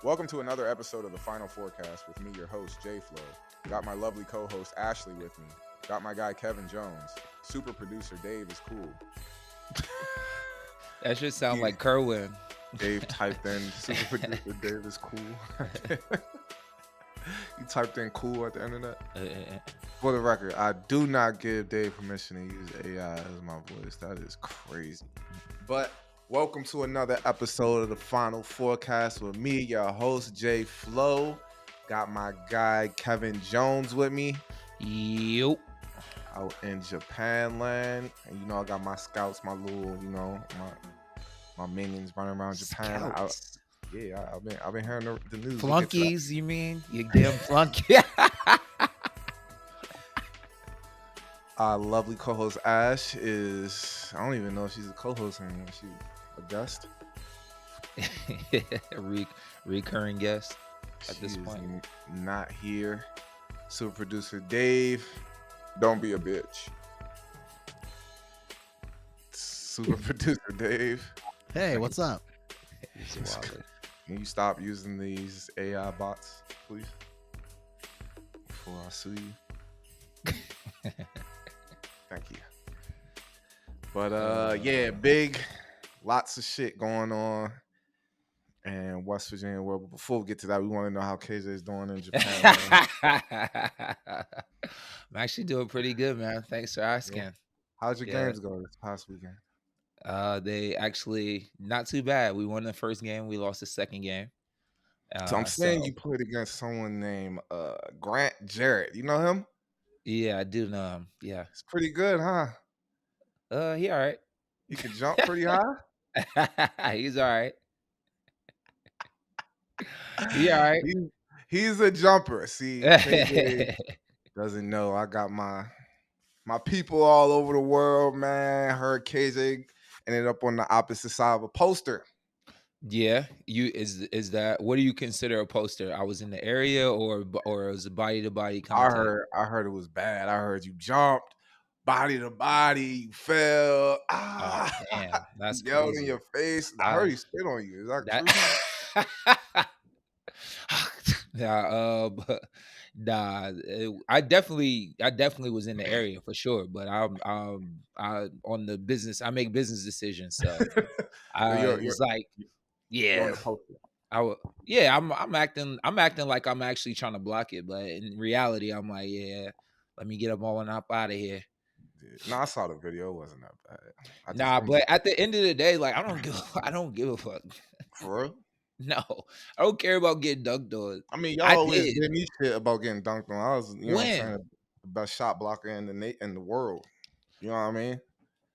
Welcome to another episode of the Final Forecast with me, your host, Jay Flo. Got my lovely co-host, Ashley, with me. Got my guy, Kevin Jones. Super producer, Dave, is cool. That should sound like Kerwin. Dave typed in, super producer, Dave is cool. You typed in cool at the end of that? For the record, I do not give Dave permission to use AI as my voice. That is crazy. But welcome to another episode of the Final Forecast with me, your host, Jay Flo. Got my guy, Kevin Jones, with me. Yup. Out in Japan land. And you know, I got my scouts, my little, you know, my minions running around Japan. I've been hearing the news. Flunkies, you mean? You damn flunky. Our lovely co-host Ash is, I don't even know if she's a co-host anymore. She's a guest. Recurring guest at this She point. is not here. Super producer Dave, don't be a bitch. Super producer Dave. Hey, what's up? Can you stop using these AI bots, please? Before I sue you. Thank you. But yeah, lots of shit going on in West Virginia world. But before we get to that, we want to know how KJ is doing in Japan. I'm actually doing pretty good, man. Thanks for asking. Yeah. How'd your games go this past weekend? They actually not too bad. We won the first game. We lost the second game. So I'm saying you played against someone named Grant Jarrett. You know him? Yeah, I do know him. Yeah. It's pretty good, huh? He all right. He can jump pretty high? He's all right. He all right. He's a jumper. See, KJ doesn't know. I got my people all over the world, man. Heard KJ ended up on the opposite side of a poster. Yeah, is that what do you consider a poster? I was in the area, or it was a body to body contact? I heard it was bad. I heard you jumped body to body, you fell. Oh, damn, that's yelled crazy. in your face. I heard he spit on you. Is that true? I definitely was in the area for sure, but I on the business. I make business decisions, so it's like, yeah, I'm acting like I'm actually trying to block it, but in reality, I'm like, yeah, let me get them all and up out of here. No, I saw the video. It wasn't that bad. But at the end of the day, like, I don't give a fuck. For real? No, I don't care about getting dunked on. I mean, y'all always give me shit about getting dunked on. I was, you know what I'm saying, the best shot blocker in the world. You know what I mean?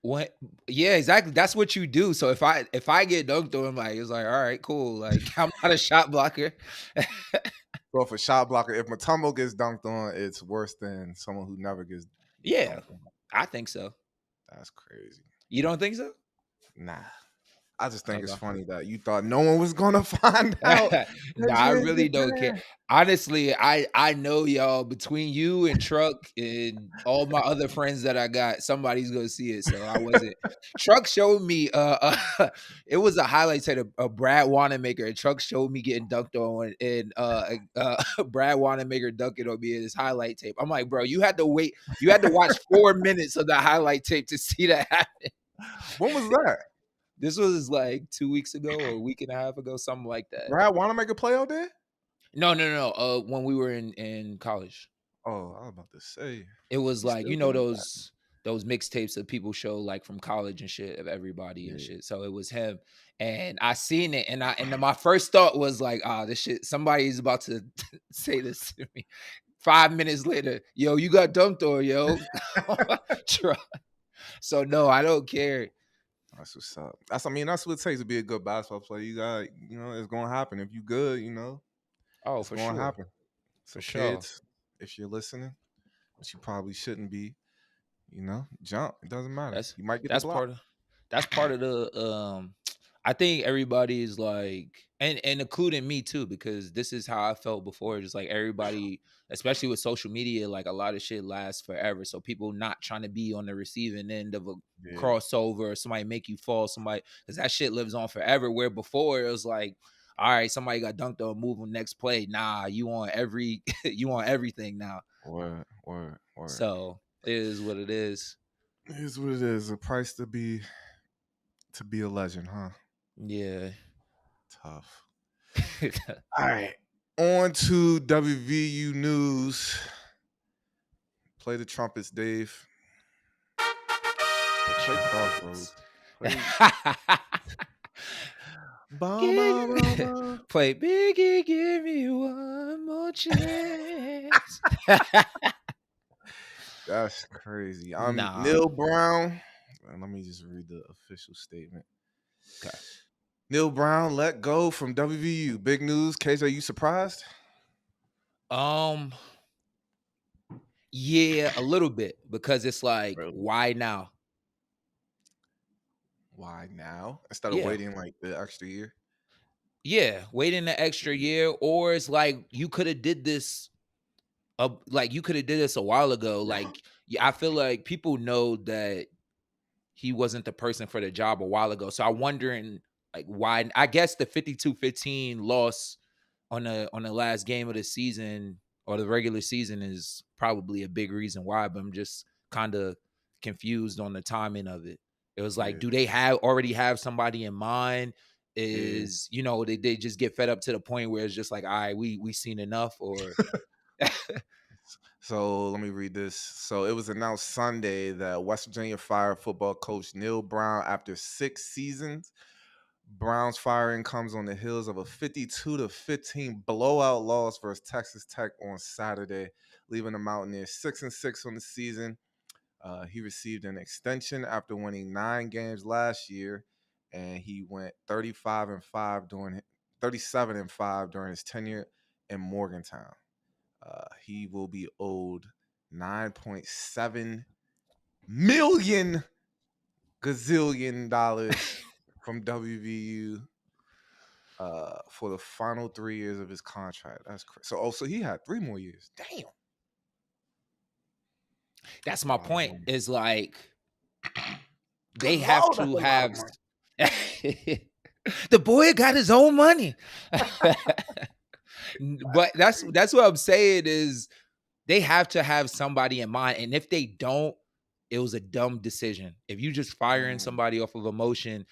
What? Yeah, exactly. That's what you do. So if I get dunked on, like, it's like, all right, cool. Like, I'm not a shot blocker. So if a shot blocker, if Matumbo gets dunked on, it's worse than someone who never gets. Yeah, I think so. That's crazy. You don't think so? Nah. I just think it's funny that you thought no one was gonna find out. Nah, I really don't care. Honestly, I know y'all, between you and Truck and all my other friends that I got, somebody's gonna see it. So I wasn't. Truck showed me it was a highlight tape of Brad Wanamaker, and Truck showed me getting dunked on, and Brad Wanamaker dunking on me in his highlight tape. I'm like, bro, you had to watch 4 minutes of the highlight tape to see that happen. When was that? This was like 2 weeks ago or a week and a half ago, something like that. Brad Wanamaker play out there? No. When we were in college. Oh, I was about to say. It was like, you know, those mixtapes that people show like from college and shit of everybody and shit. So it was him, and I seen it, and my first thought was like, this shit, somebody's about to say this to me. 5 minutes later, yo, you got dunked on, yo. So no, I don't care. That's what's up. That's what it takes to be a good basketball player. You got, you know, it's gonna happen. If you good, you know. Oh, it's for gonna sure. happen. So for sure. Kids, if you're listening, which you probably shouldn't be, you know, jump. It doesn't matter. You might get the block. That's part of the I think everybody is like, and including me too, because this is how I felt before. Just like everybody, especially with social media, like a lot of shit lasts forever. So people not trying to be on the receiving end of a crossover, or somebody make you fall, because that shit lives on forever. Where before it was like, all right, somebody got dunked on, move on next play. Nah, you want every you want everything now. Word. So it is what it is. It is what it is. A price to be a legend, huh? Yeah. Tough. All right. On to WVU news. Play the trumpets, Dave. The Play Crossroads. trumpets. Play. Ba, ba, Give ba, ba. play Biggie, give me one more chance. That's crazy. I'm Nah. Neil Brown. Let me just read the official statement. Okay. Neil Brown let go from WVU. Big news. KJ, you surprised? Um, yeah, a little bit because it's like, Really? why now? Why now? Instead of Yeah. waiting like the extra year? Yeah, waiting an extra year, or it's like you could have did this like you could have did this a while ago. Like yeah, I feel like people know that he wasn't the person for the job a while ago. So I'm wondering like why I guess the 52-15 loss on the last game of the season or the regular season is probably a big reason why, but I'm just kind of confused on the timing of it. It was like, Yeah, do they have already have somebody in mind? yeah. Is they just get fed up to the point where it's just like, all right, we seen enough, or So let me read this. So it was announced Sunday that West Virginia fired football coach Neil Brown after 6 seasons. Brown's firing comes on the heels of a 52-15 blowout loss versus Texas Tech on Saturday, leaving the Mountaineers 6-6 on the season. He received an extension after winning 9 games last year, and he went 37-5 during his tenure in Morgantown. He will be owed 9.7 million gazillion dollars from WVU for the final 3 years of his contract. That's crazy. So he had 3 more years. Damn. that's That's a my lot of point. money. Is like they Good have Lord, that's to a lot of have money. the boy got his own money. That's But crazy. that's what I'm saying is they have to have somebody in mind. And if they don't, it was a dumb decision. If you just firing Mm, somebody off of emotion,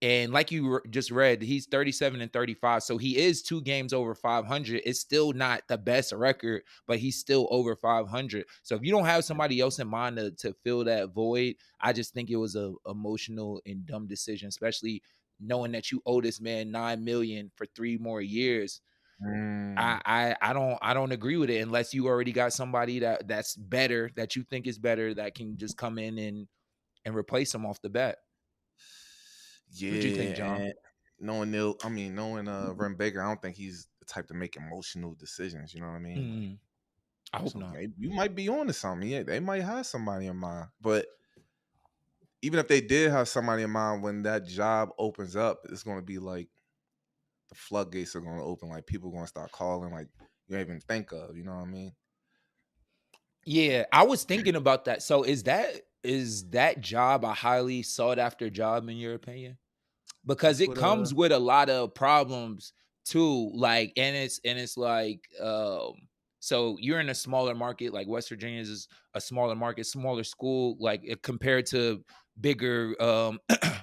and like you just read, he's 37-35. So he is 2 games over 500. It's still not the best record, but he's still over 500. So if you don't have somebody else in mind to fill that void, I just think it was a emotional and dumb decision, especially knowing that you owe this man 9 million for 3 more years. mm. I don't agree with it unless you already got somebody that's better, that you think is better, that can just come in and replace him off the bat. What you think, Yeah, John? and knowing Ren Baker, I don't think he's the type to make emotional decisions. You know what I mean? Like, Mm, I hope so not. maybe you might be on to something. Yeah, they might have somebody in mind. But even if they did have somebody in mind, when that job opens up, it's going to be like the floodgates are going to open. Like people going to start calling, like you don't even think of. You know what I mean? Yeah, I was thinking about that. So is that job a highly sought after job in your opinion? Because That's it what comes with a lot of problems too, like, and it's like so you're in a smaller market, like West Virginia is a smaller market, smaller school, like compared to bigger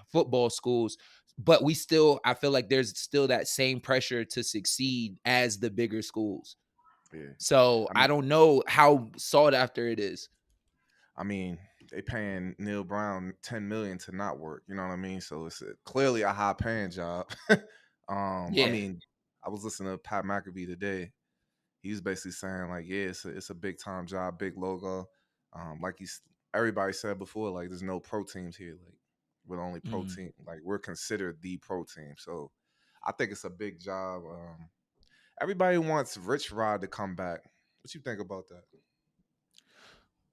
football schools, but we still, I feel like there's still that same pressure to succeed as the bigger schools. Yeah. So I I mean, don't know how sought after it is. I mean, they paying Neil Brown 10 million to not work. You know what I mean? So it's clearly a high paying job. I Yeah. mean, I was listening to Pat McAfee today. He was basically saying like, yeah, it's a big time job, big logo. Like everybody said before, like there's no pro teams here. Like we're the only pro Mm. team. Like we're considered the pro team. So I think it's a big job. Everybody wants Rich Rod to come back. What you think about that?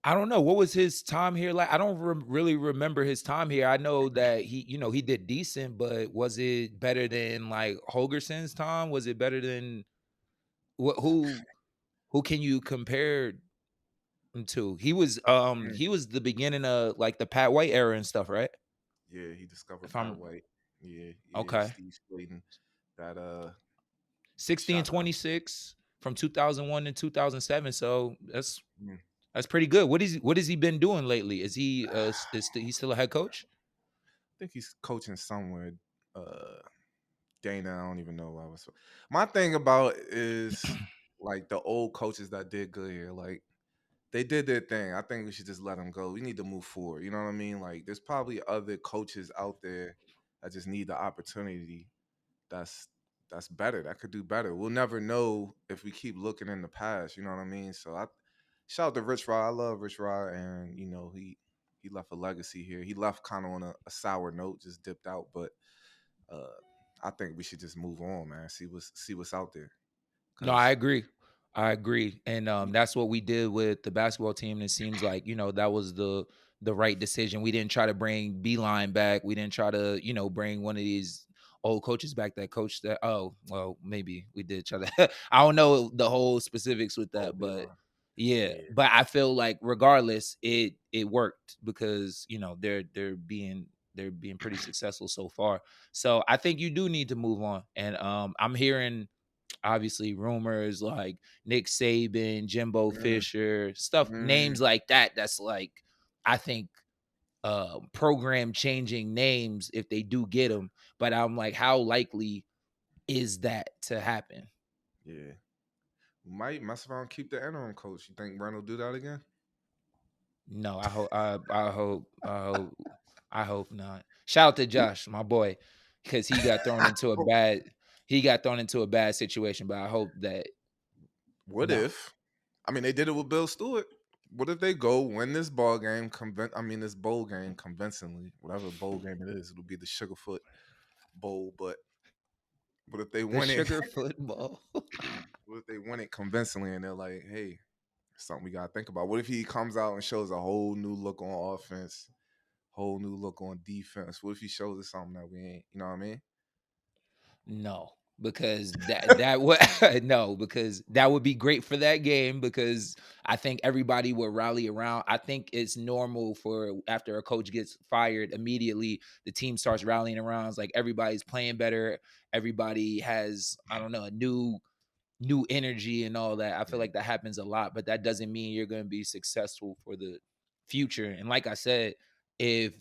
I don't know. What was his time here like? I don't really remember his time here. I know that he did decent, but was it better than like Holgerson's time? Was it better than what? Who can you compare him to? Mm. He was the beginning of like the Pat White era and stuff, right? Yeah, he discovered If Pat I'm White. Yeah, okay. Steve Slayton. that 60 and shot up. 26 from 2001 to 2007. So Mm. that's pretty good. What has he been doing lately? Is he he's still a head coach? I think he's coaching somewhere. Uh, Dana, I don't even know what I was. My thing about is like the old coaches that did good here, like they did their thing. I think we should just let them go. We need to move forward. You know what I mean? Like there's probably other coaches out there that just need the opportunity. That's that's better. That could do better. We'll never know if we keep looking in the past. You know what I mean? So I shout out to Rich Rod. I love Rich Rod, and you know he left a legacy here. He left kind of on a sour note, just dipped out, but uh, I think we should just move on, man. See what's out there. No, I Cause agree. I agree. And that's what we did with the basketball team. And it seems like, that was the right decision. We didn't try to bring Beeline back. We didn't try to, bring one of these old coaches back that coached that. Oh, well, maybe we did try to. I don't know the whole specifics with oh, that, but Beeline, yeah. yeah, But I feel like regardless, it worked because, they're being pretty successful so far. So I think you do need to move on. And I'm hearing obviously rumors like Nick Saban, Jimbo mm, Fisher, stuff, names mm, like that. That's like, I think, program changing names if they do get them. But I'm like, how likely is that to happen? yeah. Might mess around, keep the interim coach. You think Brent will do that again? No, I hope, I hope not. Shout out to Josh, my boy, because he got thrown into a bad situation. But I hope that What no. if? I mean, they did it with Bill Stewart. What if they go win this ball game? This bowl game convincingly, whatever bowl game it is, it'll be the Sugarfoot Bowl. But what if they The win it? sugar football. What if they win it convincingly and they're like, hey, something we gotta think about. What if he comes out and shows a whole new look on offense, whole new look on defense? What if he shows us something that we ain't? You know what I mean? No, because that would no, because that would be great for that game because I think everybody would rally around. I think it's normal for after a coach gets fired, immediately the team starts rallying around. It's like everybody's playing better. Everybody has, I don't know, a new energy and all that. I feel Yeah. like that happens a lot, but that doesn't mean you're going to be successful for the future. And like I said, if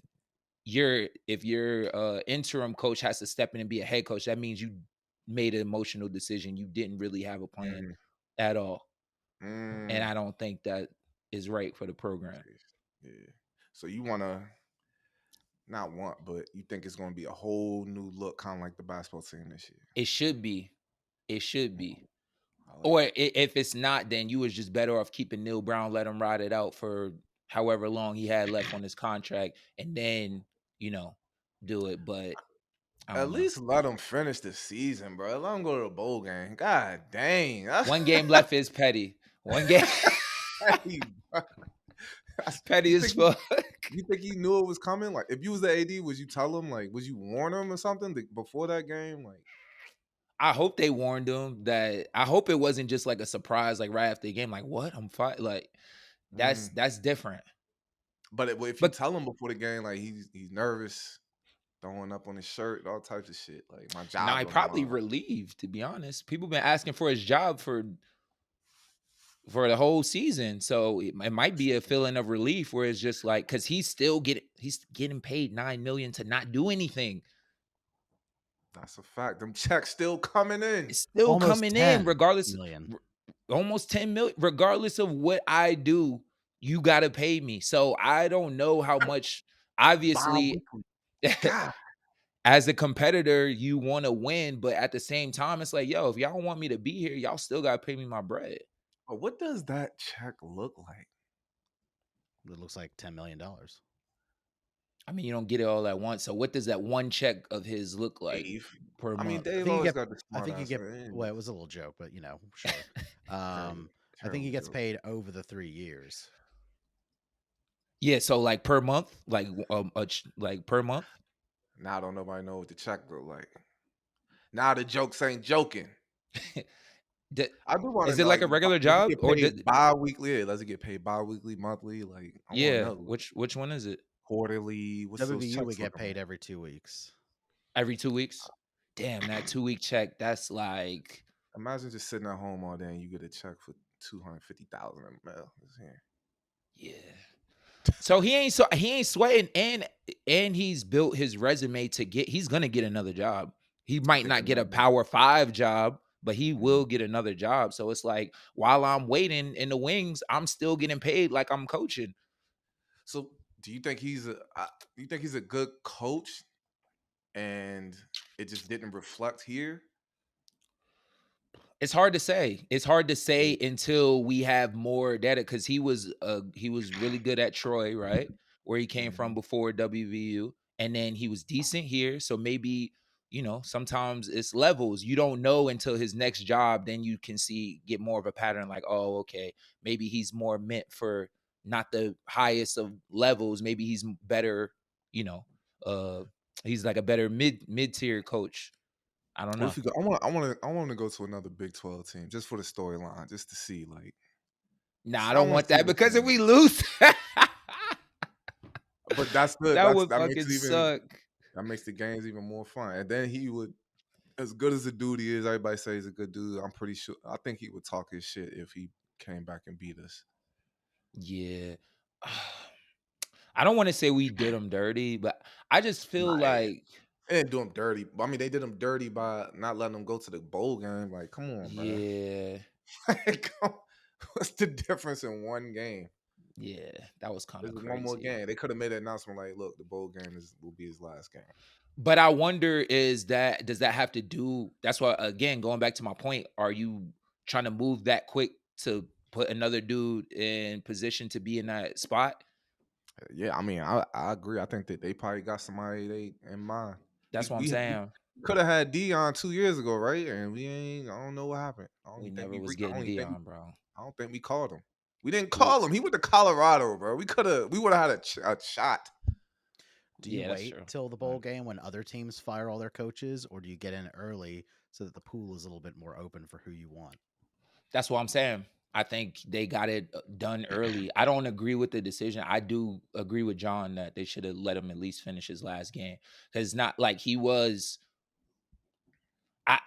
if your interim coach has to step in and be a head coach, that means you made an emotional decision. You didn't really have a plan Mm, at all. And mm. I don't think that is right for the program. Yeah. So you wanna not want, but you think it's gonna be a whole new look, kind of like the basketball team this year. It should be. It should be. I like Or it. if it's not, then you was just better off keeping Neil Brown, let him ride it out for however long he had left on his contract, and then, you know, do it. But I At don't know. least let them finish the season, bro. Let them go to the bowl game. God dang. One game left is petty. One game Hey, bro. petty you as think he, fuck. you think he knew it was coming? Like, if you was the AD, would you tell him? Like, would you warn him or something before that game? Like, I hope they warned him that I hope it wasn't just like a surprise, like right after the game, like what? I'm fine. Like mm. that's different. But if you But tell him before the game, like he's nervous, throwing up on his shirt, all types of shit. Like, my now job's he on the probably line. relieved, to be honest. People been asking for his job for the whole season. So it might be a feeling of relief where it's just like because he's getting paid 9 million to not do anything. That's a fact. Them checks still coming in. It's still Almost coming in, 10 regardless, million. almost 10 million, regardless of what I do, you gotta pay me. So I don't know how much obviously Bi-weekly. God. as a competitor, you want to win, but at the same time, it's like, yo, if y'all want me to be here, y'all still gotta pay me my bread. But what does that check look like? It looks like $10 million. I mean, you don't get it all at once. So what does that one check of his look like Dave. per I mean, month? Dave think you always get got the I smart think you ass. get well, it was a little joke, but sure. Terrible, I think he terrible gets joke. paid over the 3 years. Yeah, so like per month, like per month. Now don't nobody know what the check look like. Now the jokes ain't joking. I do want to Is it know, like like, a regular does it job get or paid bi-weekly? Or does it get paid bi-weekly, monthly? Like, I want to yeah? know. Which one is it? Quarterly? What's those WVU would checks get looking paid like? every 2 weeks. Every 2 weeks? Damn, that 2-week check, that's like, Imagine just sitting at home all day and you get a check for 250,000 in the mail. It's here. yeah. So he ain't sweating, and he's built his resume to get he's gonna get another job. He might Think not get a another. Power 5 job, but he Mhm. will get another job. So it's like while I'm waiting in the wings, I'm still getting paid like I'm coaching. So, do you think do you think he's a good coach, and it just didn't reflect here? It's hard to say. It's hard to Yeah. say until we have more data because he was really good at Troy, right? Where he came from Mhm. before WVU. And then he was decent here. So maybe, sometimes it's levels. You don't know until his next job, then you can get more of a pattern like, oh, okay, maybe he's more meant for not the highest of levels. Maybe he's better, you know, uh he's like a better mid tier coach. I don't What know. if you go? I want to go to another Big 12 team just for the storyline, just to see, like, Nah, I I don't want want to see that what's because if going on. we lose, But that's good. that would That makes fucking it even suck. that makes the games even more fun. And then he would, as good as the dude he is, everybody says he's a good dude. I'm pretty sure. I think he would talk his shit if he came back and beat us. Yeah. I don't want to say we did him dirty, but I just Nah, feel like, they didn't do him dirty. I mean, they did him dirty by not letting him go to the bowl game. Like, come on, bro. yeah, What's the difference in one game? yeah, that was kind There's of one more crazy. game. They could have made an announcement like, "Look, the bowl game will be his last game." But I wonder, does that have to do? That's why, again, going back to my point, are you trying to move that quick to put another dude in position to be in that spot? Yeah, I mean, I agree. I think that they probably got somebody they in mind. That's what I'm We saying. could have had Dion 2 years ago, right? And we ain't. I don't know what happened. We never was getting Dion, bro. I don't think we called him. We didn't call him. He went to Colorado, bro. We would have had a shot. Do you Yeah, that's wait true. till the bowl game when other teams fire all their coaches, or do you get in early so that the pool is a little bit more open for who you want? That's what I'm saying. I think they got it done early. I don't agree with the decision. I do agree with John that they should have let him at least finish his last game because not like he was.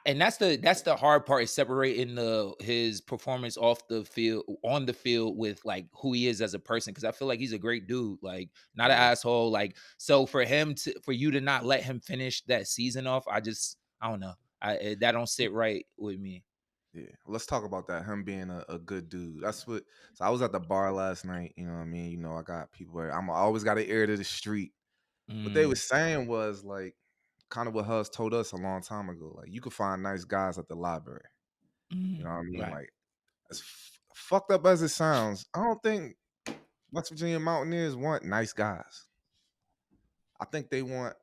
And that's the hard part is separating his performance off the field on the field with like who he is as a person because I feel like he's a great dude, like not an Yeah, asshole. Like so for you to not let him finish that season off, I don't know. That don't sit right with me. yeah. Let's talk about that. Him being a good dude. That's what. So I was at the bar last night. You know what I mean? You know, I got people. I always got an ear to the street. What they Mm, was saying was like kind of what Huz told us a long time ago. Like you could find nice guys at the library. You know what I mean? right. Like as fucked up as it sounds, I don't think West Virginia Mountaineers want nice guys. I think they want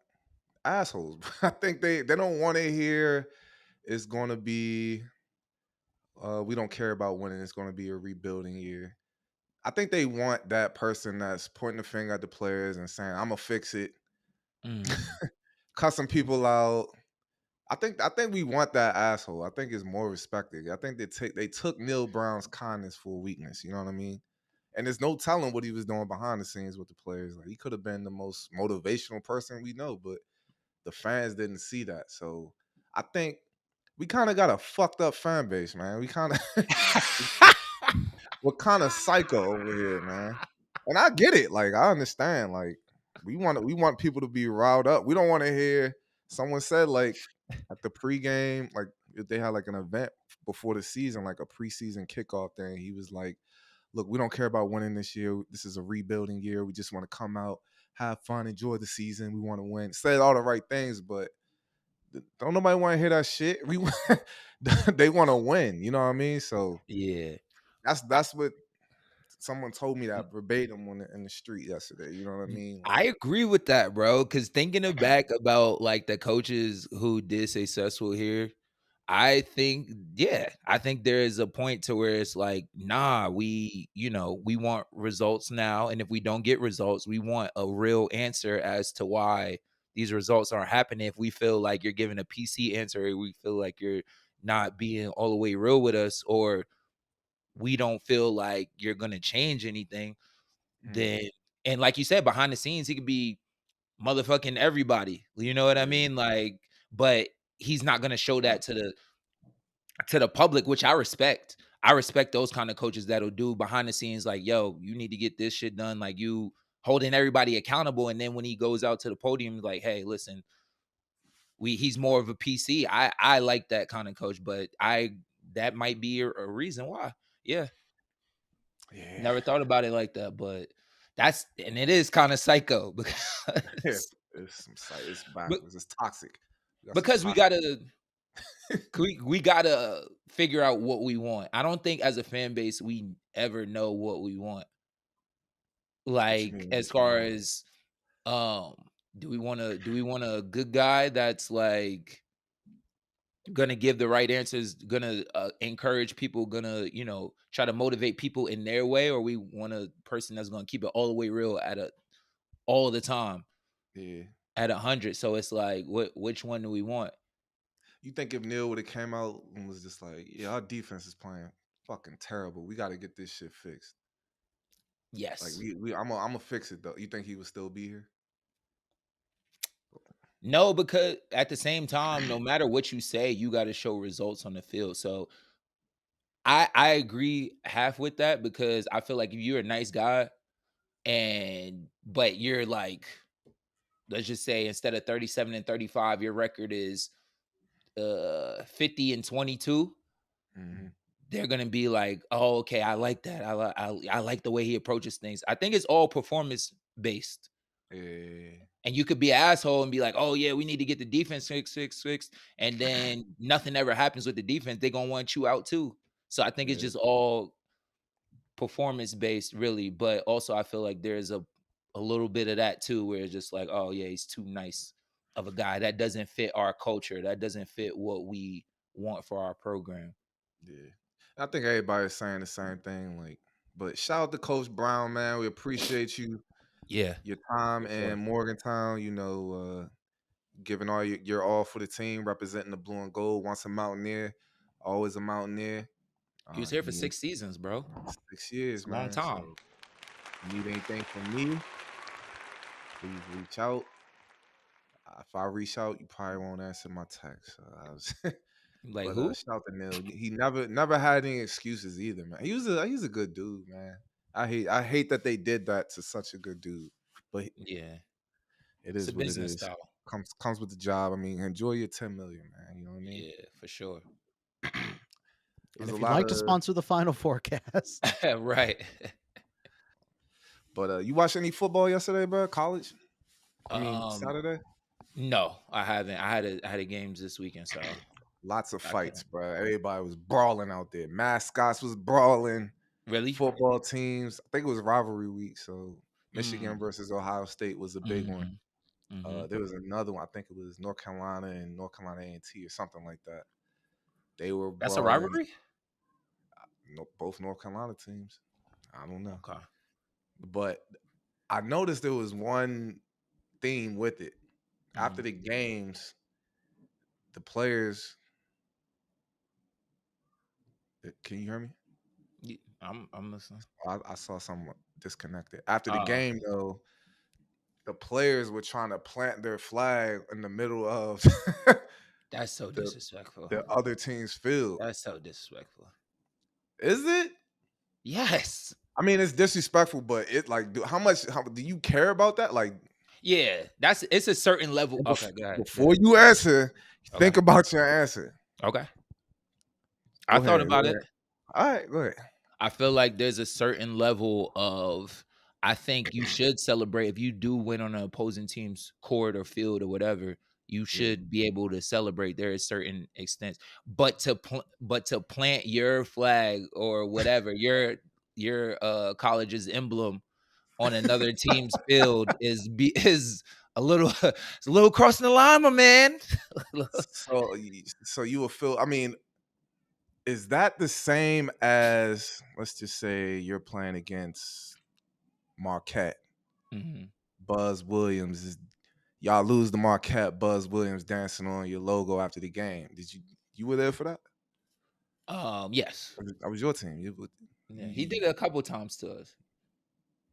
assholes. I think they don't want to hear it's going to be we don't care about winning. It's going to be a rebuilding year. I think they want that person that's pointing the finger at the players and saying, "I'm gonna fix it," Mm, cussing people out. I think we want that asshole. I think it's more respected. I think they took Neil Brown's kindness for weakness. You know what I mean? And there's no telling what he was doing behind the scenes with the players. Like he could have been the most motivational person we know, but the fans didn't see that. So I think we kind of got a fucked up fan base, man. We kind of we're kind of psycho over here, man. And I get it. Like I understand. Like we want people to be riled up. We don't want to hear someone said like at the pregame, like if they had like an event before the season, like a preseason kickoff thing. He was like, "Look, we don't care about winning this year. This is a rebuilding year. We just want to come out, have fun, enjoy the season. We want to win." Said all the right things, but don't nobody want to hear that shit. They want to win. You know what I mean? So yeah. that's what someone told me that verbatim in the street yesterday. You know what I mean? I Like, agree with that, bro. Because thinking back about like the coaches who did successful here, I think there is a point to where it's like, nah, we want results now, and if we don't get results, we want a real answer as to why these results aren't happening. If we feel like you're giving a PC answer, or we feel like you're not being all the way real with us, or we don't feel like you're gonna change anything, mm, then and like you said, behind the scenes, he could be motherfucking everybody. You know what I yeah, mean? Like, but he's not gonna show that to the public, which I respect. I respect those kind of coaches that'll do behind the scenes, like, yo, you need to get this shit done, like you holding everybody accountable. And then when he goes out to the podium, like, hey, listen, he's more of a PC. I like that kind of coach, but that might be a reason why. Yeah. Never thought about it like that, but it is kind of psycho because it's backwards. It's toxic. Because we gotta we gotta figure out what we want. I don't think as a fan base we ever know what we want. Like as far as do we want a good guy that's like gonna give the right answers, gonna encourage people, gonna try to motivate people in their way, or we want a person that's gonna keep it all the way real all the time, at 100. So it's like, which one do we want? You think if Neil would have came out and was just like, yeah, our defense is playing fucking terrible, we got to get this shit fixed. Yes. Like I'm gonna fix it though. You think he would still be here? No, because at the same time, no matter what you say, you got to show results on the field. So I agree half with that, because I feel like if you're a nice guy but you're like, let's just say instead of 37-35, your record is 50-22. Mm-hmm. They're gonna be like, oh, okay, I like that. I like the way he approaches things. I think it's all performance based. Yeah. And you could be an asshole and be like, oh yeah, we need to get the defense fixed, and then nothing ever happens with the defense. They're gonna want you out too. So I think it's just all performance based, really. But also I feel like there's a little bit of that too, where it's just like, oh yeah, he's too nice of a guy. That doesn't fit our culture. That doesn't fit what we want for our program. Yeah. I think everybody's saying the same thing. Like, but shout out to Coach Brown, man. We appreciate you. Yeah. Your time in Morgantown, giving all your all for the team, representing the blue and gold. Once a Mountaineer, always a Mountaineer. He was here for 6 seasons, bro. 6 years, man. Long time. So, need anything from me, please reach out. If I reach out, you probably won't answer my text. Like, who? Shout to Neil. He never had any excuses either, man. He's a good dude, man. I hate that they did that to such a good dude. But yeah, it is what it is. Style. Comes with the job. I mean, enjoy your 10 million, man. You know what I mean? Yeah, for sure. And if you'd like to sponsor the Final Forecast, right. But you watched any football yesterday, bro? College? I mean, Saturday? No, I haven't. I had a games this weekend, so lots of fights, bro. Everybody was brawling out there. Mascots was brawling. Really? Football teams. I think it was rivalry week, so Michigan versus Ohio State was a big one. There was another one. I think it was North Carolina and North Carolina A&T or something like that. They were. That's a rivalry. No, both North Carolina teams. I don't know. Okay. But I noticed there was one theme with it. After the games, the players. Can you hear me? Yeah, I'm listening. I saw someone disconnected. After the game, though, the players were trying to plant their flag in the middle of that's so disrespectful. The other team's field. That's so disrespectful. Is it? Yes. I mean, it's disrespectful, but it like how do you care about that? Like, yeah, it's a certain level. Okay, go ahead. Before you answer, think about your answer. Okay. I thought about it. All right, go ahead. I feel like there's a certain level of, I think you should celebrate if you do win on an opposing team's court or field or whatever. You should be able to celebrate. There is certain extents, but to plant your flag or whatever your college's emblem on another team's field is a little it's a little crossing the line, my man. So you will feel. I mean, is that the same as, let's just say you're playing against Marquette, Buzz Williams y'all lose to Marquette, Buzz Williams dancing on your logo after the game? Did you were there for that? Yes. That was your team. He did it a couple times to us.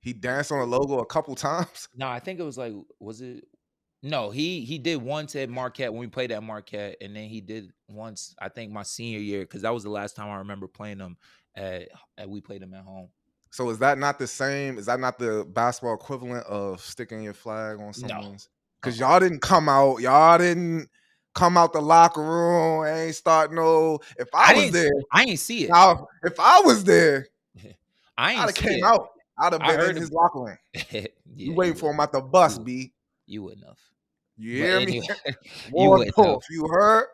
He danced on a logo a couple times? No, I think it was like, was it No, he did once at Marquette when we played at Marquette, and then he did once, I think, my senior year, because that was the last time I remember playing him at we played him at home. So is that not the same? Is that not the basketball equivalent of sticking your flag on No. someone's? Because y'all didn't come out. Y'all didn't come out the locker room. Ain't start no. If I was there, I ain't see it. now if I was there, I I'd ain't have see came it. out. I'd have I been in heard his him. locker room. Yeah, You waiting for him at the you bus, would- B. You wouldn't have. You But hear me? anyway, you wouldn't have. Wardorf, you heard?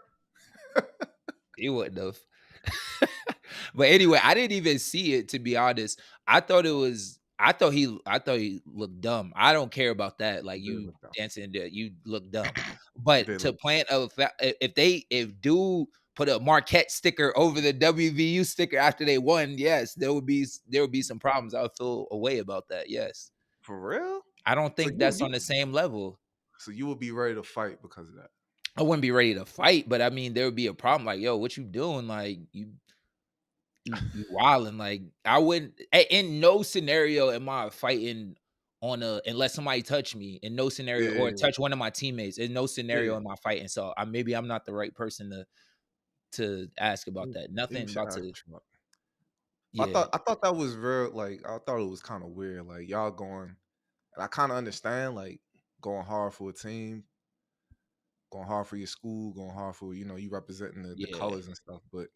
You wouldn't have. But anyway, I didn't even see it, to be honest. I thought he looked dumb. I don't care about that. Like, You did you look dumb. dancing there, you look dumb. You But did to look plant if dude put a Marquette sticker over the WVU sticker after they won, yes, there would be some problems. I would feel a way about that. Yes. for real. I don't So think that's on the same level. so you would be ready to fight because of that. I wouldn't be ready to fight, but I mean, there would be a problem. Like, yo, what you doing? Like, you wilding. Like, I wouldn't, in no scenario am I fighting unless somebody touch me, in no scenario, or Yeah, touch one of my teammates, in no scenario yeah. am I fighting. So maybe I'm not the right person to ask about that. Maybe Nothing we should about ask to, Trump. yeah, I thought that was very I thought it was kind of weird. Like y'all going, and I kind of understand like going hard for a team, going hard for your school, going hard for you representing the yeah, colors and stuff. But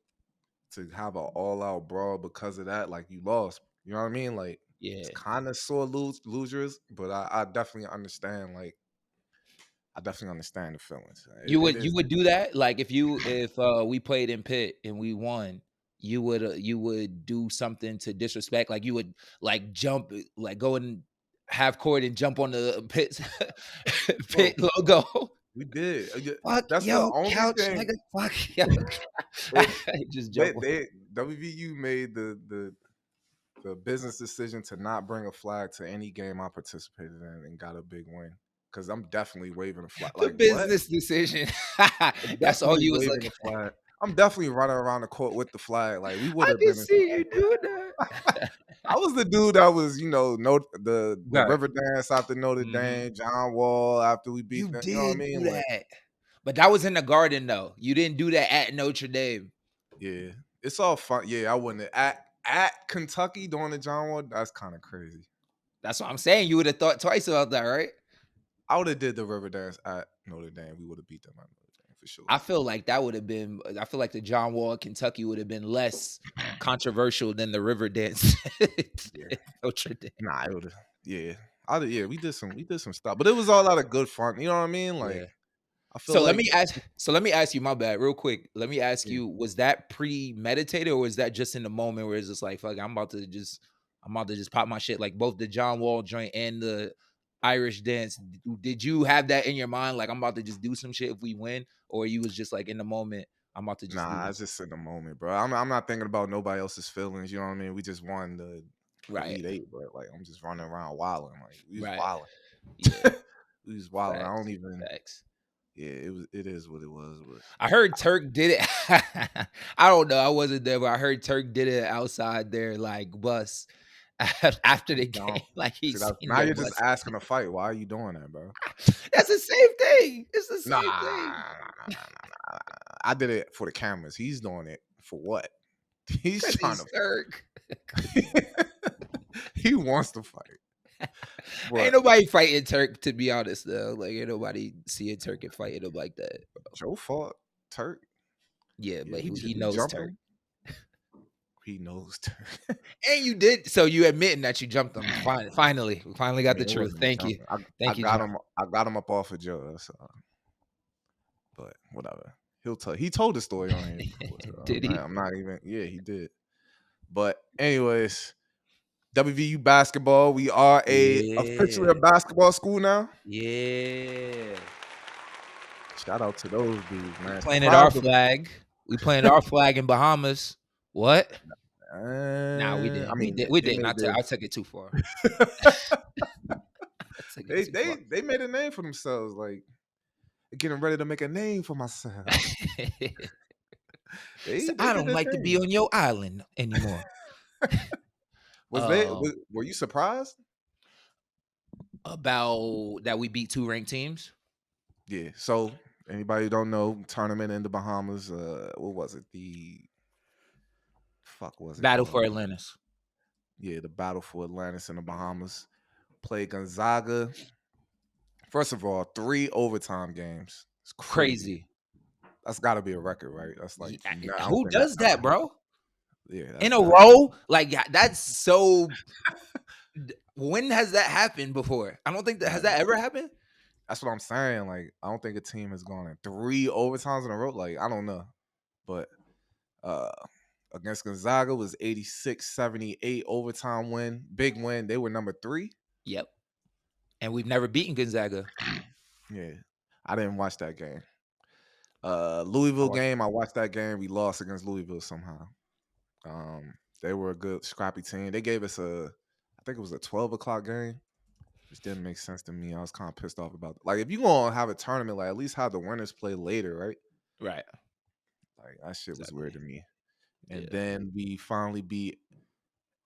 to have an all out brawl because of that, like you lost. You know what I mean? Like it's yeah. kind of sore losers, but I definitely understand. Like I definitely understand the feelings. It You is. would do that? Like, if we played in Pitt and we won, you would do something to disrespect, like you would like jump, like go in half court and jump on the Pitt Bro, Pitt logo. we did. Fuck That's the yo, only couch thing. nigga. Fuck yo. It, Just they, jump on. they WVU made the business decision to not bring a flag to any game I participated in and got a big win. Because I'm definitely waving a flag. The Like what? business decision. I'm That's all definitely you was waving like. a flag. I'm definitely running around the court with the flag. Like we would I have can been. see you doing that. I was the dude that was, the Right. river dance after Notre Mhm. Dame, John Wall after we beat You them. You know what I did mean? do Like, that. But that was in the Garden, though. You didn't do that at Notre Dame. yeah, it's all fun. Yeah, I wouldn't at Kentucky during the John Wall. That's kind of crazy. That's what I'm saying. You would have thought twice about that, right? I would have did the river dance at Notre Dame. We would have beat them at Notre Dame for sure. I feel like that would have been. I feel like the John Wall at Kentucky would have been less controversial than the River Dance. Yeah. Notre Dame. Nah, it would have. Yeah, we did some stuff, but it was all out of good fun. You know what I mean? Like, Yeah. I feel So let like me ask. So let me ask you. My bad. Real quick. Let me ask yeah. you. Was that premeditated, or was that just in the moment where it's just like, fuck, I'm about to just pop my shit, like both the John Wall joint and the Irish dance? Did you have that in your mind, like I'm about to just do some shit if we win, or you was just like in the moment, I'm about to just do Nah, it's this? just in the moment, bro. I'm not thinking about nobody else's feelings. You know what I mean? We just won the Right. Elite Eight, bro. Like I'm just running around wilding. Like we was Right. wilding. Yeah. We was wilding. I don't Facts. even. Facts. Yeah, it is what it was. But I heard Turk did it. I don't know. I wasn't there, but I heard Turk did it outside their like bus after the don't game. Like he see that seen now. their You're just bus. asking to fight. Why are you doing that, bro? That's the same thing. It's the Nah, same thing. I did it for the cameras. He's doing it for what? He's Because trying he's to. Turk. He wants to fight. But Ain't nobody fighting Turk, to be honest, though. Like, ain't nobody seeing Turk and fighting him like that. Joe fought Turk. Yeah, but he he knows jumped Turk. him. He knows Turk. And you did. So you admitting that you jumped him. Finally. We finally got I the mean, it truth. wasn't a Thank you. jumping. I Thank you, got John. him. I got him up off of Joe. So. But whatever. He'll tell. He told the story on here before. So Did he? I'm not even. Yeah, he did. But anyways, WVU basketball. We are officially a Yeah. basketball school now. Yeah. Shout out to those dudes, We man. planted our Surprised them. flag. We planted our flag in Bahamas. What? Nah, we I didn't. We mean, did. We they didn't. made their. I took it too far. I took it too far. They made a name for themselves. Like getting ready to make a name for myself. So They I did don't their like to be thing. on your island anymore. Um, Were you surprised? about that we beat 2 ranked teams. Yeah. So anybody who don't know, tournament in the Bahamas. What was it? The fuck was it Battle called? for Atlantis. Yeah, the Battle for Atlantis in the Bahamas. Played Gonzaga. First of all, 3 overtime games. It's crazy. Crazy. That's got to be a record, right? That's like, I don't Who think that does ever that, happened. bro? Yeah, In that's a that. row? Like that's so. When has that happened before? I don't think that has Never. that ever happened. That's what I'm saying. Like, I don't think a team has gone in 3 overtimes in a row. Like, I don't know. But uh against Gonzaga was 86-78 overtime win. Big win. They were number 3. Yep. And we've never beaten Gonzaga. Yeah. I didn't watch that game. I Louisville watched game, I watched that game. We lost against Louisville somehow. They were a good scrappy team. They gave us I think it was a 12 o'clock game, which didn't make sense to me. I was kind of pissed off about it. Like, if you gonna have a tournament, like, at least have the winners play later, right? it. Right. Like, that shit was Exactly. weird to me. And Yeah. then we finally beat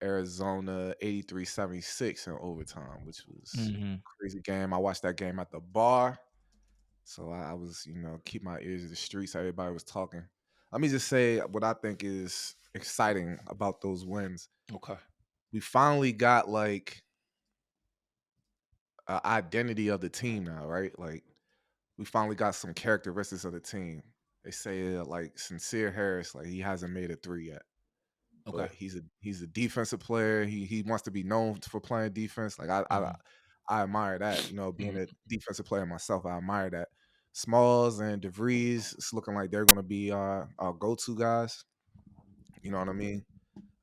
Arizona 83-76 in overtime, which was Mm-hmm. a crazy game. I watched that game at the bar. So I was, keep my ears to the streets. Everybody was talking. Let me just say what I think is exciting about those wins. Okay. We finally got like an identity of the team now, right? Like, we finally got some characteristics of the team. They say like Sincere Harris, like, he hasn't made a 3 yet, Okay. but he's a defensive player. He wants to be known for playing defense. Like, Mm-hmm. I admire that. Being Mm-hmm. a defensive player myself, I admire that. Smalls and DeVries, it's looking like they're going to be our go-to guys. You know what I mean?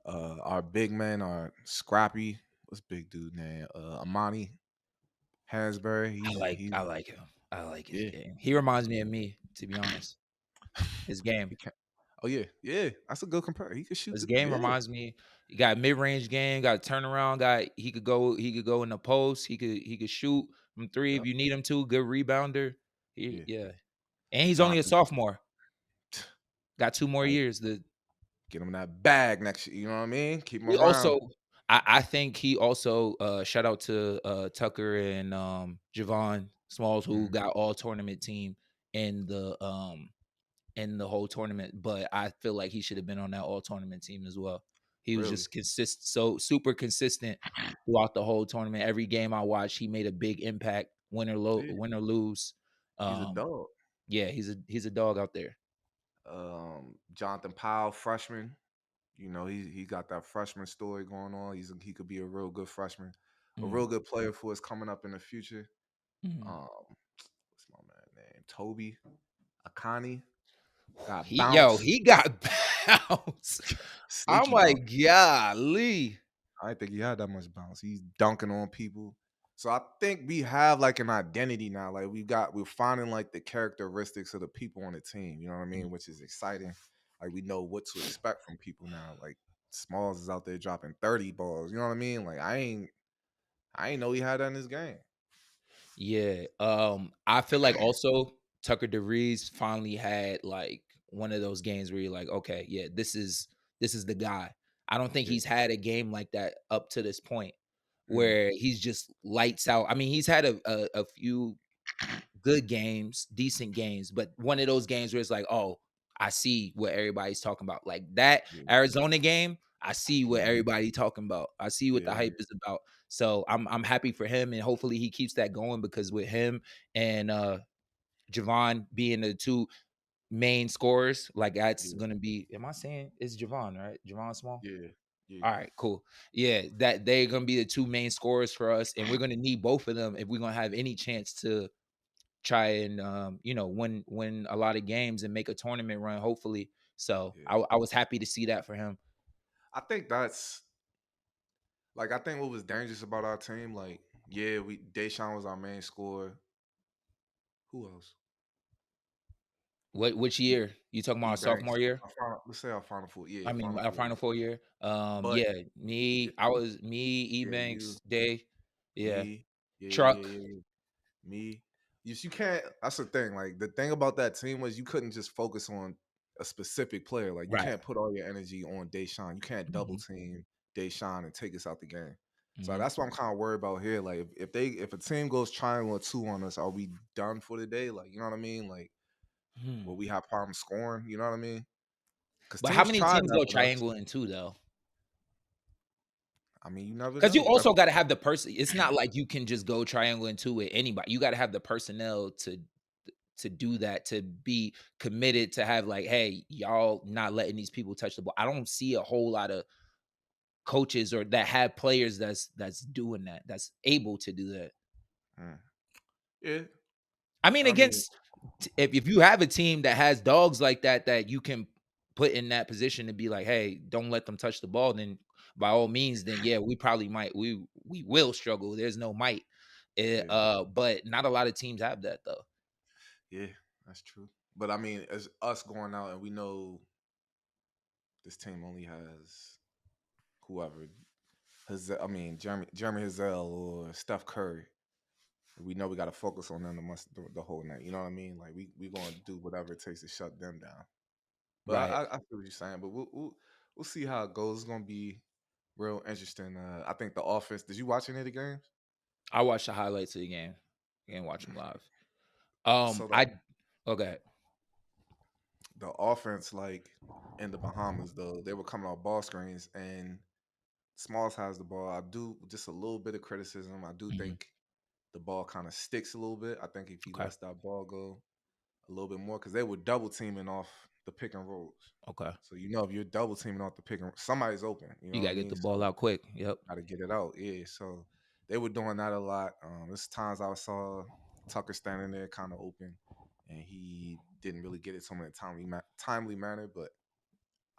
Our big men are scrappy. What's big dude name? Amani Hansberry. I like him. I like his Yeah. game. He reminds me of me, to be honest. His game. He can Oh yeah. That's a good comparison. He could shoot His the game yeah. reminds me. He got mid-range game, got a turnaround, he could go in the post, he could shoot from 3 if Yep. you need him to, good rebounder. Yeah. Yeah. And he's only a Jonathan, sophomore. Got 2 more like, years. The get him that bag next year. You know what I mean? Keep him He around. also I think he also shout out to Tucker and Javon Smalls, who Mhm. got all tournament team in the whole tournament, but I feel like he should have been on that all tournament team as well. He was Really? just so super consistent throughout the whole tournament. Every game I watched, he made a big impact, Yeah. win or lose. He's a Um, dog. yeah, he's a dog out there. Jonathan Powell, freshman. He got that freshman story going on. He could be a real good freshman, a Mm, real good player for us coming up in the future. mm. What's my man name? Toby Akani got He bounced. he got bounced. I'm Sneaky bounce. like, golly. I didn't think he had that much bounce. He's dunking on people. So I think we have like an identity now. Like, we're finding like the characteristics of the people on the team. You know what I mean? Which is exciting. Like, we know what to expect from people now. Like, Smalls is out there dropping 30 balls. You know what I mean? Like, I ain't know he had that in his game. Yeah. I feel like also Tucker DeVries finally had like one of those games where you're like, okay, yeah, this is the guy. I don't think Yeah, he's had a game like that up to this point mm, where he's just lights out. I mean, he's had a few good games, decent games, but one of those games where it's like, oh, I see what everybody's talking about. Like that yeah, Arizona game, I see what mhm, everybody talking about. I see what the yeah, hype is about. So I'm happy for him, and hopefully he keeps that going, because with him and Javon being the two main scorers, like that's yeah, gonna be. Am I saying it's Javon, right? Javon Small. yeah, yeah, All right, cool. Yeah, that they're gonna be the two main scorers for us, and we're gonna need both of them if we're gonna have any chance to try and win a lot of games and make a tournament run, hopefully. So yeah. I was happy to see that for him. I think that's like, I think what was dangerous about our team, like, yeah, Deshaun was our main scorer. Who else? Which year you talking about? Our Banks. sophomore year? Let's say our final four. Yeah, I mean, final our four. final 4 year. But Yeah, yeah, me, yeah, you, Ebanks, Day, yeah, me, Truck. yeah. Me. Yes, you can't. That's the thing. Like, the thing about that team was you couldn't just focus on a specific player. Like, you Right. can't put all your energy on Deshaun. You can't double Mhm, team Deshaun and take us out the game. So that's what I'm kind of worried about here. Like if a team goes triangle 2 on us, are we done for the day? Like, you know what I mean? Like, will we have problems scoring? You know what I mean? Because But how teams many try teams that go with us. triangle in 2 though? I mean, you never Because you know. also got to have the person. It's not like you can just go triangle in 2 with anybody. You got to have the personnel to do that, to be committed, to have like, hey, y'all not letting these people touch the ball. I don't see a whole lot of coaches or that have players that's doing that, that's able to do that. Yeah. I mean, I mean, against if you have a team that has dogs like that you can put in that position to be like, hey, don't let them touch the ball, then by all means, then yeah, we probably might we will struggle. There's no might. But not a lot of teams have that though. yeah, that's true. But I mean, as us going out and we know this team only has whoever, Jeremy Hazel or Steph Curry. We know we got to focus on them the whole night. You know what I mean? Like we gonna do whatever it takes to shut them down. But Right. I feel what you're saying. But we'll see how it goes. It's gonna be real interesting. I think the offense. Did you watch any of the games? I watched the highlights of the game. I didn't watch them live. So Okay. the offense, like in the Bahamas, though, they were coming off ball screens and Smalls has the ball. I do just a little bit of criticism. I do think the ball kind of sticks a little bit. I think if he Okay. lets that ball go a little bit more, because they were double teaming off the pick and rolls. Okay. So if you're double teaming off the pick and somebody's open. You know You what gotta I get mean? the ball So out quick. Yep. gotta get it out. Yeah. So they were doing that a lot. There's times I saw Tucker standing there kind of open, and he didn't really get it to him in a timely manner. But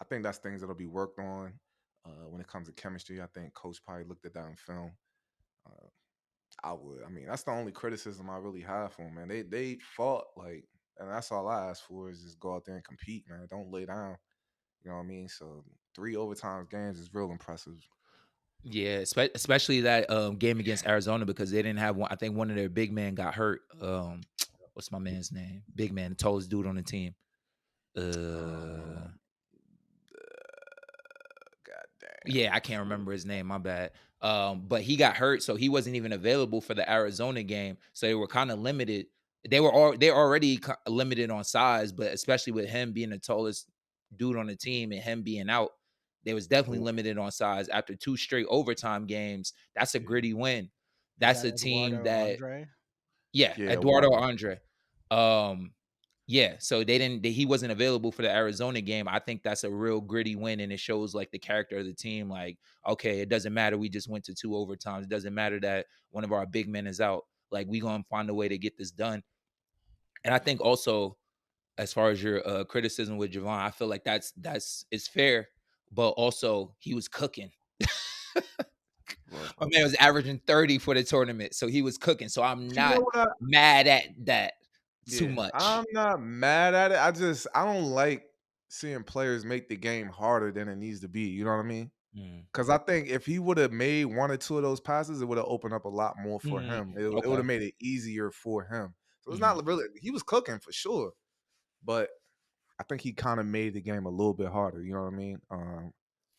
I think that's things that'll be worked on when it comes to chemistry. I think Coach probably looked at that in film. Uh, I would. I mean, that's the only criticism I really have for them, man. They fought like, and that's all I ask for is just go out there and compete, man. Don't lay down. You know what I mean? So 3 overtime games is real impressive. Yeah, especially that game against Arizona because they didn't have one. I think one of their big men got hurt. What's my man's name? Big man, the tallest dude on the team. God damn. Yeah, I can't remember his name. My bad. But he got hurt, so he wasn't even available for the Arizona game. So they were kind of limited. They're already limited on size, but especially with him being the tallest dude on the team and him being out, they was definitely Who? limited on size. After 2 straight overtime games, that's a Yeah. gritty win. Is That's that a team Eduardo that, Andre? yeah, Yeah, Eduardo Water. Andre. Yeah, so he wasn't available for the Arizona game. I think that's a real gritty win, and it shows like the character of the team. Like, okay, it doesn't matter. We just went to 2 overtimes. It doesn't matter that one of our big men is out. Like, we gonna find a way to get this done. And I think also, as far as your criticism with Javon, I feel like that's it's fair, but also he was cooking. Well, My man was averaging 30 for the tournament, so he was cooking. So I'm you know not what? mad at that too Yeah, much. I'm not mad at it. I don't like seeing players make the game harder than it needs to be. You know what I mean? Because I think if he would have made 1 or 2 of those passes, it would have opened up a lot more for him. It would Okay. have made it easier for him. So it's not really he was cooking for sure, but I think he kind of made the game a little bit harder. You know what I mean?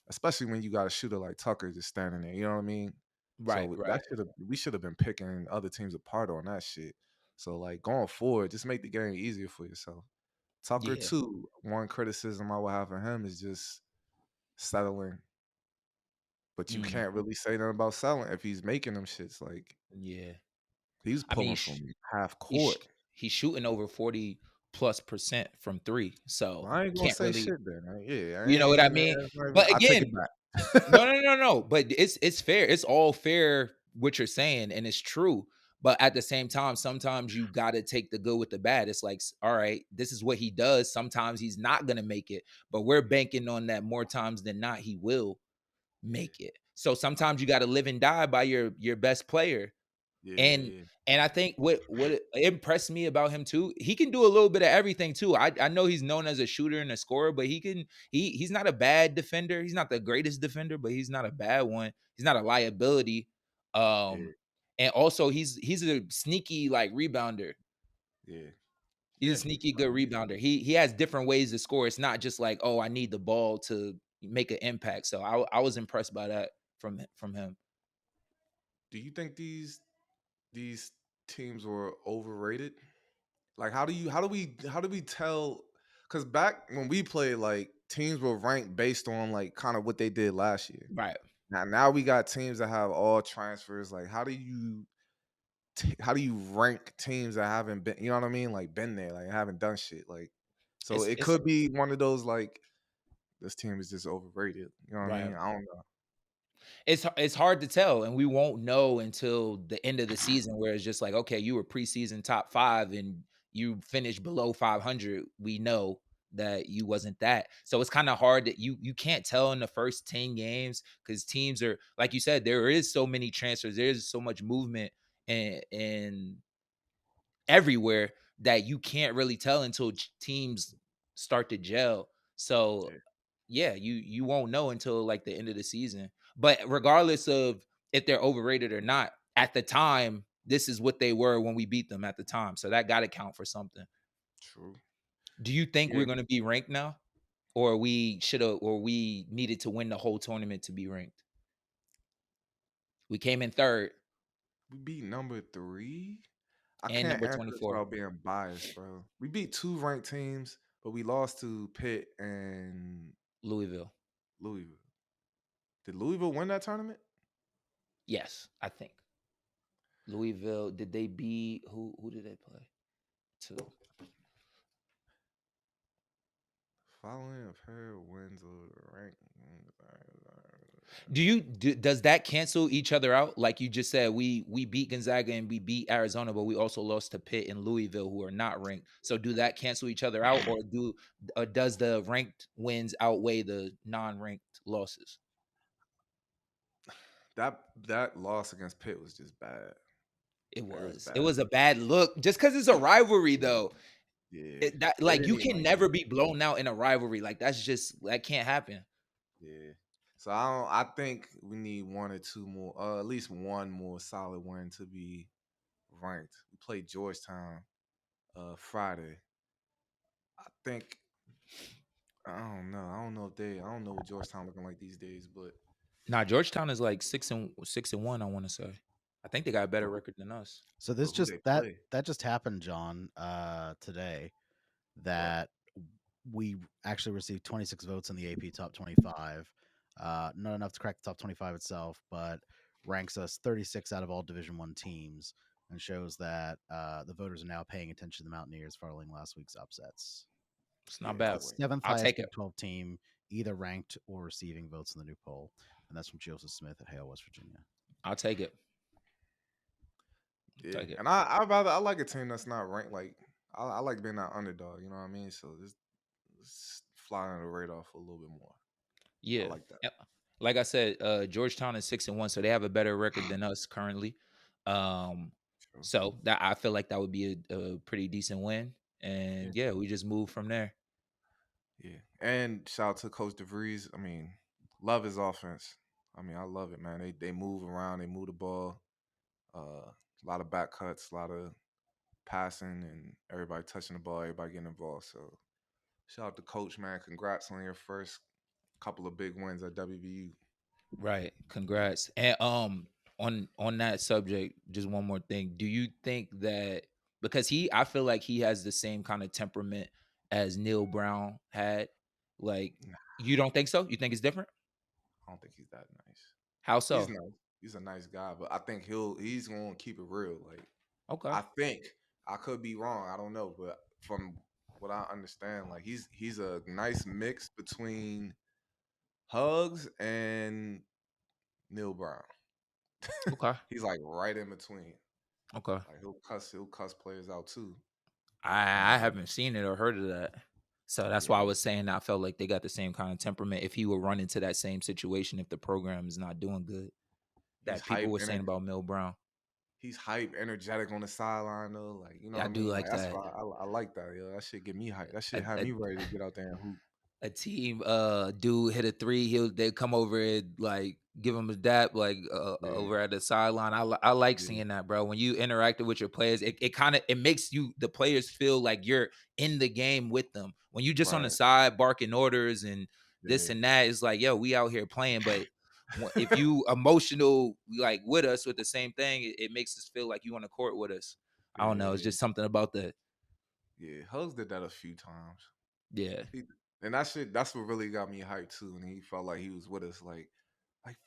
Especially when you got a shooter like Tucker just standing there. You know what I mean? Right, So right. we should have been picking other teams apart on that shit. So like going forward, just make the game easier for yourself. Tucker Yeah. too. One criticism I would have for him is just settling. But you Mm, can't really say nothing about selling if he's making them shits. Like yeah. he's I mean, pulling from half he's court. he's shooting over 40+% from 3. So Well, I ain't gonna can't say really, shit then. Yeah, I you know what I ain't. mean? But I take it again, back. no. But it's fair. It's all fair what you're saying, and it's true. But at the same time, sometimes you gotta take the good with the bad. It's like, all right, this is what he does. Sometimes he's not gonna make it, but we're banking on that more times than not he will make it. So sometimes you gotta live and die by your best player. And Yeah, I think what impressed me about him too, he can do a little bit of everything too. I know he's known as a shooter and a scorer, but he's not a bad defender. He's not the greatest defender, but he's not a bad one. He's not a liability. yeah, And also he's a sneaky like rebounder. yeah, He's a yeah. sneaky good rebounder. He has different ways to score. It's not just like, oh, I need the ball to make an impact. So I was impressed by that from him. do you think these teams were overrated? Like, how do we tell? Because back when we played, like teams were ranked based on like kind of what they did last year. Right. Now we got teams that have all transfers. Like, how do you rank teams that haven't been? You know what I mean? Like, been there, like haven't done shit. Like, so it It's could be one of those like this team is just overrated. You know what I right. mean? I don't know. It's hard to tell, and we won't know until the end of the season, where it's just like, okay, you were preseason top 5 and you finished below 500. We know that you wasn't that. So it's kind of hard that you can't tell in the first 10 games, because teams are, like you said, there is so many transfers, there's so much movement and everywhere, that you can't really tell until teams start to gel. So Yeah, yeah, you won't know until like the end of the season. But regardless of if they're overrated or not, at the time, this is what they were when we beat them at the time. So that got to count for something. true. Do you think Yeah, we're going to be ranked now, or we should have, or we needed to win the whole tournament to be ranked? We came in third we beat number 3. I and can't number answer this 24, without being biased, bro. We beat 2 ranked teams, but we lost to Pitt and Louisville. Louisville. Did Louisville win that tournament? Yes, I think Louisville. Did they beat who? Who did they play? Two. Following a pair of wins over the rank. Does that cancel each other out? Like you just said, we beat Gonzaga and we beat Arizona, but we also lost to Pitt and Louisville, who are not ranked. So do that cancel each other out, or does the ranked wins outweigh the non-ranked losses? That loss against Pitt was just bad. It It was was. It bad. was a bad look, just because it's a rivalry, though. Yeah. That They like didn't you even can like never be blown out in a rivalry. Like that can't happen. yeah. So I think we need one or two more, at least one more solid win to be ranked. We played Georgetown Friday. I think I don't know. I don't know what Georgetown looking like these days, but Nah, Georgetown is like 6-1. I want to say. I think they got a better record than us. So but this who just they that play? that just happened, John, today. What? That we actually received 26 votes in the AP Top 25. Not enough to crack the Top 25 itself, but ranks us 36 out of all Division One teams, and shows that the voters are now paying attention to the Mountaineers following last week's upsets. It's Yeah, not It's bad. the that way. seventh I'll highest take Big it. 12 team, either ranked or receiving votes in the new poll, and that's from Joseph Smith at Hale, West Virginia. I'll take it. Yeah, Take it. and I like a team that's not ranked. Like I like being that underdog. You know what I mean? So this fly under the radar for a little bit more. I Yeah. like that. Yeah. Like I said, Georgetown is 6-1, so they have a better record than us currently. Um, True. so that I feel like that would be a pretty decent win. And yeah, we just move from there. Yeah, and shout out to Coach DeVries. I mean, love his offense. I mean, I love it, man. They move around, they move the ball. A lot of back cuts, a lot of passing, and everybody touching the ball, everybody getting involved. So shout out to Coach, man. Congrats on your first couple of big wins at WVU. Right. Congrats. And on that subject, just one more thing. Do you think that, because I feel like he has the same kind of temperament as Neil Brown had. Like, Nah, you don't think so? You think it's different? I don't think he's that nice. How He's so? nice. He's a nice guy, but I think he's gonna keep it real. Like Okay. I think I could be wrong. I don't know, but from what I understand, like he's a nice mix between Hugs and Neil Brown. Okay. He's like right in between. Okay. Like he'll cuss players out too. I Um, haven't seen it or heard of that. So that's why I yeah, was saying I felt like they got the same kind of temperament. If he would run into that same situation, if the program is not doing good, he's that people hype were saying about Mel Brown. he's hype, energetic on the sideline though. Like you know Yeah, what I I do mean. Like like that's that. why I like that. Yo, that shit get me hype. That A, shit had a, me ready to get out there and hoop. a team dude hit a three, they come over and like give him a dap like Yeah, over at the sideline. I like yeah, seeing that, bro. When you interacted with your players, it kind of, it makes the players feel like you're in the game with them. When you just on the right. side barking orders and this Yeah, and that, it's like, yo, we out here playing. But if you emotional like with us with the same thing, it makes us feel like you on the court with us. I don't know. It's Yeah, just something about that. yeah. Hugs did that a few times. Yeah. And that's what really got me hyped too. And he felt like he was with us, like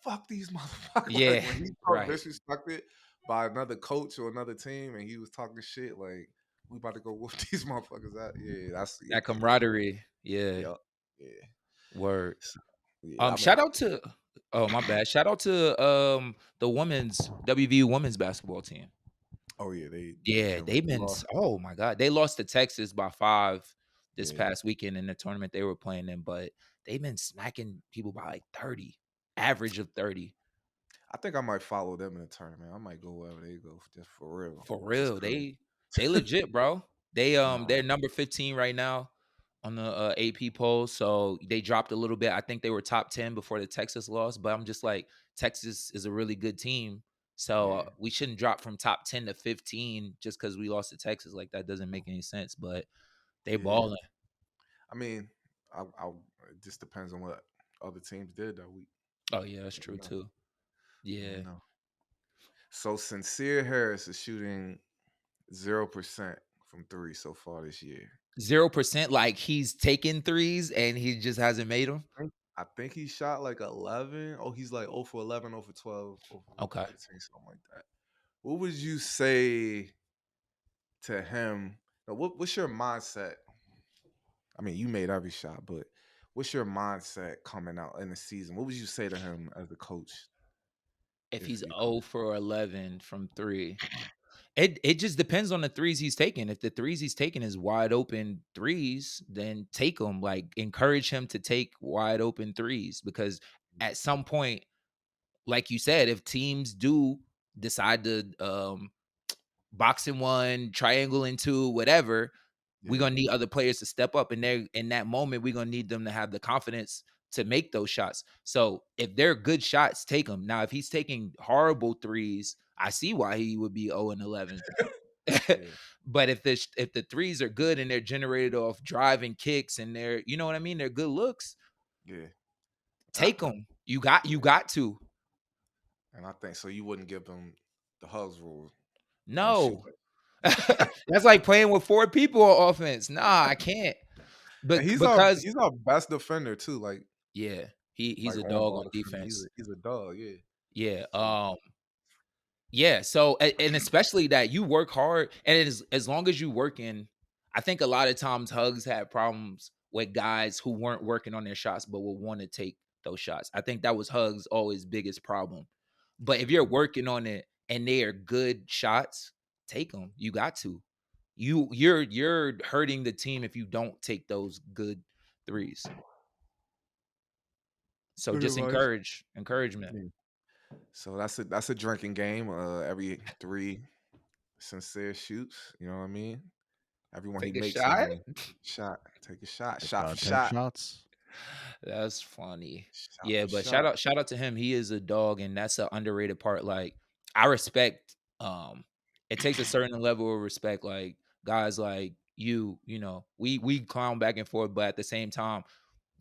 fuck these motherfuckers. Yeah. Like when he felt Right. disrespected by another coach or another team, and he was talking shit, like we about to go whoop these motherfuckers out. Yeah, That camaraderie. Yeah. Yep, yeah, Word. so, yeah. Shout out to oh my bad. Shout out to the women's WVU women's basketball team. Oh yeah, they Yeah, never they've been lost. oh my god. They lost to Texas by 5 this Yeah, past weekend in the tournament they were playing in, but they've been smacking people by like 30, average of 30. I think I might follow them in the tournament. I might go wherever they go, just for real, For just real. cause. They legit, bro. Nah, They're number 15 right now on the AP poll. So they dropped a little bit. I think they were top 10 before the Texas loss, but I'm just like Texas is a really good team. So yeah, we shouldn't drop from top 10 to 15 just cuz we lost to Texas. Like that doesn't make any sense, but they yeah. balling. I mean, it just depends on what other teams did that week. Oh yeah, that's You true know, too. Yeah. you know. So Sincere Harris is shooting 0% from three so far this year. 0% like he's taking threes and he just hasn't made them. I think he shot like 11. Oh, he's like 0 for 11, 0 for 12, 0 for Okay. 13, something like that. What would you say to him? Now, what's your mindset? I mean, you made every shot, but what's your mindset coming out in the season? What would you say to him as the coach If if he's you come? 0 for 11 from 3. It just depends on the threes he's taking. If the threes he's taking is wide open threes, then take them. Like encourage him to take wide open threes because at some point, like you said, if teams do decide to box in one, triangle in two, whatever, we're Yeah, gonna need other players to step up. And they're in that moment, we're gonna need them to have the confidence to make those shots. So if they're good shots, take them. Now, if he's taking horrible threes, I see why he would be 0 and 11. yeah, But if the threes are good and they're generated off driving kicks and they're you know what I mean, they're good looks, yeah. I, take them. You got to. and I think so. You wouldn't give him the hugs rule. Don't shoot. No. That's like playing with 4 people on offense. Nah, I can't. And But because he's our best defender too. yeah, he's Like a on dog ball on defender. defense. He's a dog. Yeah. Yeah. So Yeah, so and especially that you work hard, and it is as long as you working. I think a lot of times Hugs had problems with guys who weren't working on their shots, but would want to take those shots. I think that was Hugs' always biggest problem. But if you're working on it and they are good shots, take them. You got to. You're hurting the team if you don't take those good threes. So good just advice. encouragement. Yeah. So that's a drinking game. Every 3 sincere shoots. You know what I mean? Everyone he Take a makes, he's shot. gonna shot. Take a shot. Just Shot for gotta take shot. shots. That's funny. Shot Yeah, for but shot. shout out to him. He is a dog, and that's an underrated part. Like I respect. It takes a certain level of respect. Like guys like you know, we clown back and forth, but at the same time,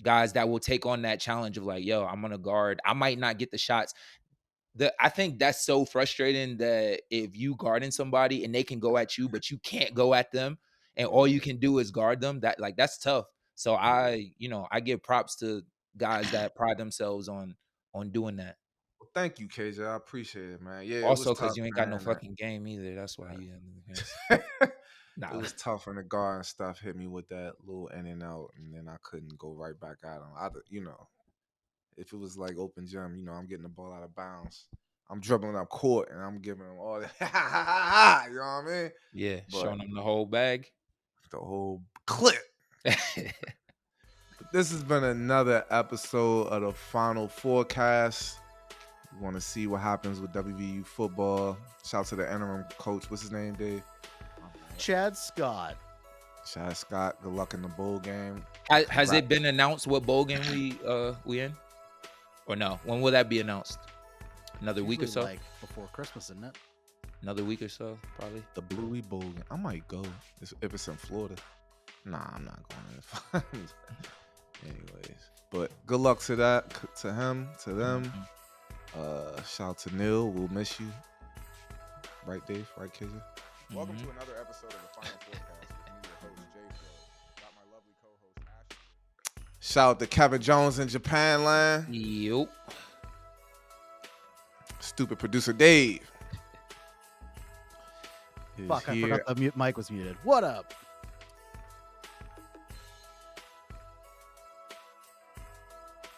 guys that will take on that challenge of like, yo, I'm gonna guard. I might not get the shots. I think that's so frustrating that if you guarding somebody and they can go at you, but you can't go at them, and all Yeah. you can do is guard them. That's tough. So Yeah. I give props to guys that pride themselves on doing that. Well, thank you, KJ. I appreciate it, man. Yeah, it was Also, tough, because you ain't got no man. fucking game either. That's why you have the games. It Nah, was tough when the guard and stuff hit me with that little in and out, and then I couldn't go right back at him. If it was like open gym, I'm getting the ball out of bounds. I'm dribbling up court and I'm giving them all that. You know what I mean? yeah, But showing them the whole bag. the whole clip. But this has been another episode of the Final Forecast. We want to see what happens with WVU football. Shout out to the interim coach. What's his name, Dave? Chad Scott. Chad Scott. Good luck in the bowl game. Has it been announced what bowl game we in? Or no? When will that be announced? Another week or so? Like before Christmas, isn't it? Another week or so, probably. The Bluey Bowl game. I might go if it's in Florida. Nah, I'm not going there. Anyways, but good luck to him, to them. Mhm. Shout out to Neil. We'll miss you. Right, Dave? Right, Kizzy? Welcome to another episode of the Final Forecast with me, your host, Jay Flo. Got my lovely co-host, Ashley. Shout out to Kevin Jones in Japan land. Yup. Stupid producer Dave. Fuck, I forgot the mic was muted. What up?